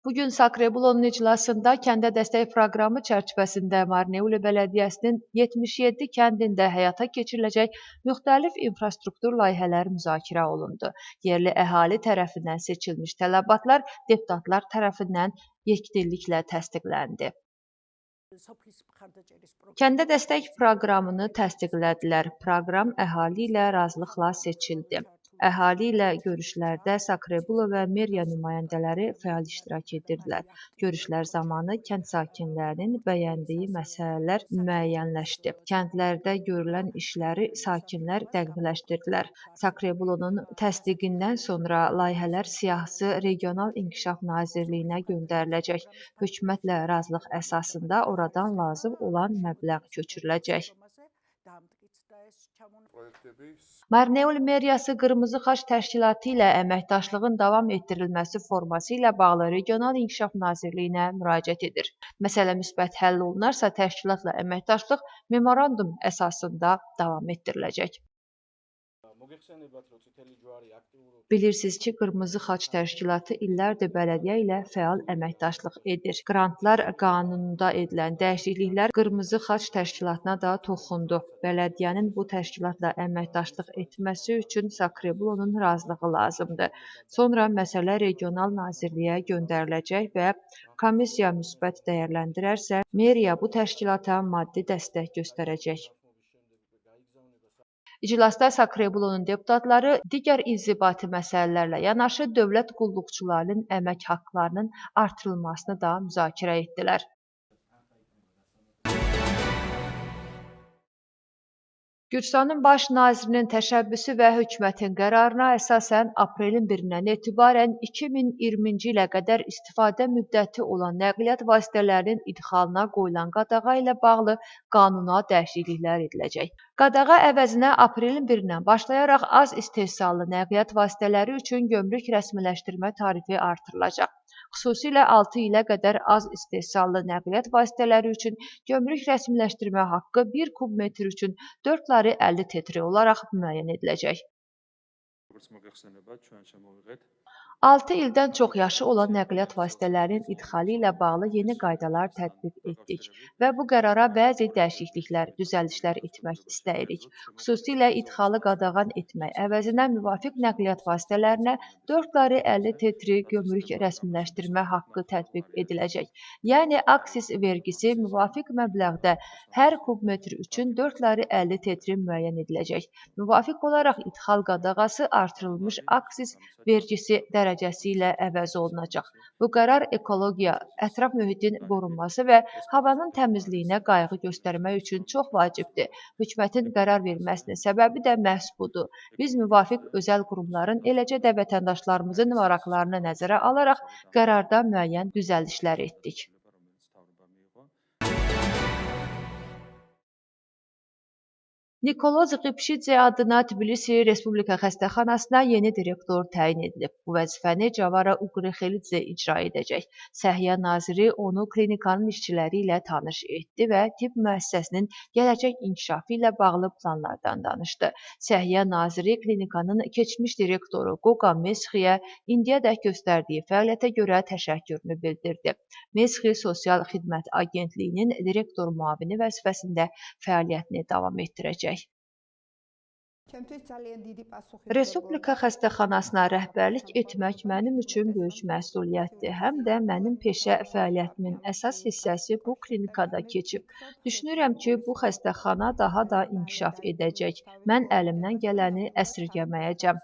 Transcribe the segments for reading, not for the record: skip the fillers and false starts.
Bugün Sakrebulonun iclasında kəndə dəstək proqramı çərçivəsində Marneuli Bələdiyyəsinin 77 kəndində həyata keçiriləcək müxtəlif infrastruktur layihələri müzakirə olundu. Yerli əhali tərəfindən seçilmiş tələbatlar deputatlar tərəfindən yekdilliklə təsdiqləndi. Kəndə dəstək proqramını təsdiqlədilər. Proqram əhali ilə razılıqla seçildi. Əhali ilə görüşlərdə Sakrebulo və meriya nümayəndələri fəal iştirak edirdilər. Görüşlər zamanı kənd sakinlərinin bəyəndiyi məsələlər müəyyənləşdi. Kəndlərdə görülən işləri sakinlər dəqiqləşdirdilər. Sakrebulonun təsdiqindən sonra layihələr siyahısı Regional İnkişaf Nazirliyinə göndəriləcək. Hökumətlə razılıq əsasında oradan lazım olan məbləğ köçürüləcək. Marneuli meriyası Qırmızı Xaç təşkilatı ilə əməkdaşlığın davam etdirilməsi forması ilə bağlı Regional İnkişaf Nazirliyinə müraciət edir. Məsələ müsbət həll olunarsa, təşkilatla əməkdaşlıq memorandum əsasında davam etdiriləcək. Bilirsiniz ki, Qırmızı Xaç təşkilatı illərdir bələdiyyə ilə fəal əməkdaşlıq edir. Qrantlar qanununda edilən dəyişikliklər Qırmızı Xaç təşkilatına da toxundu. Bələdiyyənin bu təşkilatla əməkdaşlıq etməsi üçün Sakrebulonun razılığı lazımdır. Sonra məsələ Regional Nazirliyə göndəriləcək və komissiya müsbət dəyərləndirərsə, meriya bu təşkilata maddi dəstək göstərəcək. İclasda Sakrebulonun deputatları digər inzibati məsələlərlə yanaşı dövlət qulluqçularının əmək haqqlarının artırılmasını da müzakirə etdilər. Gürcüstanın baş nazirinin təşəbbüsü və hökumətin qərarına əsasən aprelin 1-dən etibarən 2020-ci ilə qədər istifadə müddəti olan nəqliyyat vasitələrinin idxalına qoyulan qadağa ilə bağlı qanuna dəyişikliklər ediləcək. Qadağa əvəzinə aprelin 1-dən başlayaraq az istehsallı nəqliyyat vasitələri üçün gömrük rəsmiləşdirmə tarifi artırılacaq. Xüsusilə 6 ilə qədər az istehsallı nəqliyyat vasitələri üçün gömrük rəsmiləşdirmə haqqı 1 kub metr üçün 4,50 tetri olaraq müəyyən ediləcək. 6 ildən çox yaşı olan nəqliyyat vasitələrinin idxalı ilə bağlı yeni qaydalar tətbiq etdik və bu qərara bəzi dəyişikliklər, düzəlişlər etmək istəyirik. Xüsusilə idxalı qadağan etmək əvəzinə müvafiq nəqliyyat vasitələrinə 4,50 tetri gömrük rəsmiləşdirmə haqqı tətbiq ediləcək. Yəni, aksis vergisi müvafiq məbləğdə hər kubmetr üçün 4,50 tetri müəyyən ediləcək. Müvafiq olaraq idxal qadağası artırılmış aksis vergisi dərəcəsi ilə əvəz olunacaq. Bu qərar ekologiya, ətraf mühitin qorunması və havanın təmizliyinə qayğı göstərmək üçün çox vacibdir. Hökumətin qərar verməsinin səbəbi də məhz budur. Biz müvafiq özəl qurumların, eləcə də vətəndaşlarımızın maraqlarını nəzərə alaraq qərarda müəyyən düzəlişlər etdik. Nikoloz Qipşidze adına Tbilisi Respublika xəstəxanasına yeni direktor təyin edilib. Bu vəzifəni Cavara Uqrexelidze icra edəcək. Səhiyyə naziri onu klinikanın işçiləri ilə tanış etdi və tibb müəssisəsinin gələcək inkişafı ilə bağlı planlardan danışdı. Səhiyyə naziri klinikanın keçmiş direktoru Qoqa Mesxiyə indiyədək göstərdiyi fəaliyyətə görə təşəkkürünü bildirdi. Mesxi Sosial Xidmət Agentliyinin direktor müavini vəzifəsində fəaliyyətini davam etdirəcək. Respublika xəstəxanasına rəhbərlik etmək mənim üçün böyük məsuliyyətdir. Həm də mənim peşə fəaliyyətimin əsas hissəsi bu klinikada keçib. Düşünürəm ki, bu xəstəxana daha da inkişaf edəcək. Mən əlimdən gələni əsirgəməyəcəm.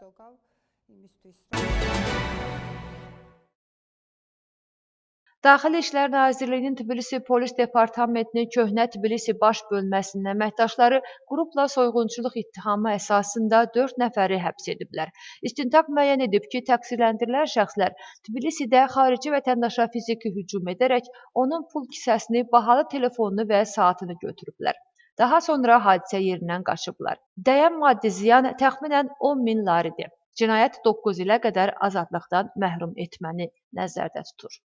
Daxili İşlər Nazirliyinin Tbilisi Polis Departamentinin Köhnə Tbilisi baş bölməsinin əməkdaşları qrupla soyğunçuluq ittihamı əsasında 4 nəfəri həbs ediblər. İstintaq müəyyən edib ki, təqsirləndirilən şəxslər Tbilisidə xarici vətəndaşa fiziki hücum edərək onun pul kisəsini, bahalı telefonunu və saatını götürüblər. Daha sonra hadisə yerindən qaçıblar. Dəyən maddi ziyan təxminən 10.000 laridir. Cinayət 9 ilə qədər azadlıqdan məhrum etməni nəzərdə tutur.